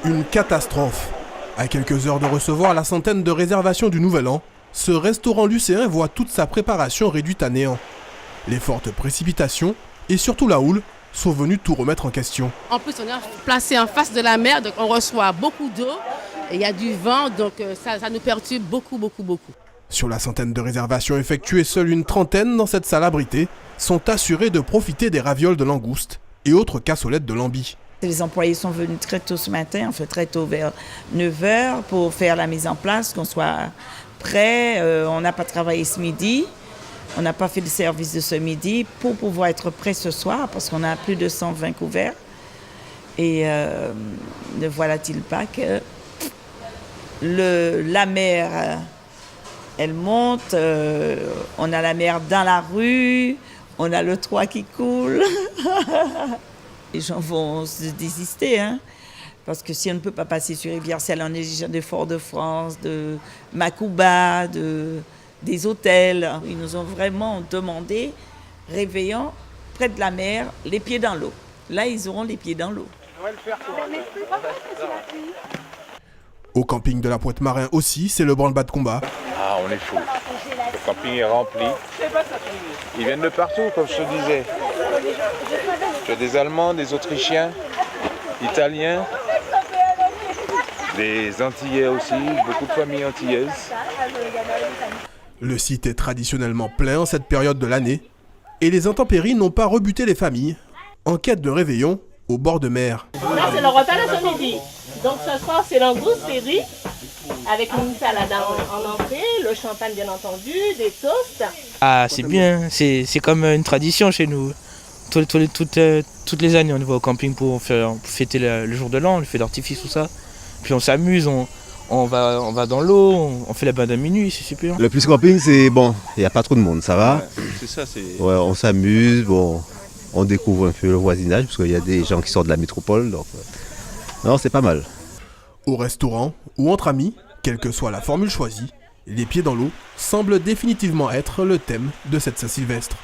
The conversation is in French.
Une catastrophe. À quelques heures de recevoir la centaine de réservations du Nouvel An, ce restaurant lucéen voit toute sa préparation réduite à néant. Les fortes précipitations et surtout la houle sont venues tout remettre en question. En plus, on est placé en face de la mer, donc on reçoit beaucoup d'eau. Il y a du vent, donc ça nous perturbe beaucoup. Sur la centaine de réservations effectuées, seule une trentaine dans cette salle abritée sont assurées de profiter des ravioles de langouste et autres cassolettes de lambi. Les employés sont venus très tôt ce matin, on fait très tôt vers 9h pour faire la mise en place, qu'on soit prêt. On n'a pas travaillé ce midi, on n'a pas fait le service de ce midi pour pouvoir être prêt ce soir parce qu'on a plus de 120 couverts. Et ne voilà-t-il pas que la mer, elle monte, on a la mer dans la rue, on a le toit qui coule. Les gens vont se désister, hein, parce que si on ne peut pas passer sur Rivière-Celle, on est déjà de Fort-de-France, de Macouba, des hôtels. Ils nous ont vraiment demandé, réveillons près de la mer, les pieds dans l'eau. Là, ils auront les pieds dans l'eau. Au camping de la Pointe-Marin aussi, c'est le branle-bas de combat. Ah, on est chaud. Le camping est rempli. Ils viennent de partout, comme je te disais. Tu as des Allemands, des Autrichiens, Italiens, des Antillais aussi, beaucoup de familles antillaises. Le site est traditionnellement plein en cette période de l'année et les intempéries n'ont pas rebuté les familles en quête de réveillon au bord de mer. Là, c'est le repas de ce midi. Donc ce soir, c'est langouste, c'est riz, avec une salade en entrée, le champagne bien entendu, des toasts. Ah, c'est bien, c'est comme une tradition chez nous. Toutes les années, on va au camping pour fêter le jour de l'an, le feu d'artifice, tout ça. Puis on s'amuse, on va dans l'eau, on fait la bande à minuit, c'est super. Le plus camping, c'est bon, il n'y a pas trop de monde, ça va. Ouais, c'est ça, c'est... Ouais, on s'amuse, bon, on découvre un peu le voisinage, parce qu'il y a des gens qui sortent de la métropole, donc non, c'est pas mal. Au restaurant ou entre amis, quelle que soit la formule choisie, les pieds dans l'eau semblent définitivement être le thème de cette Saint-Sylvestre.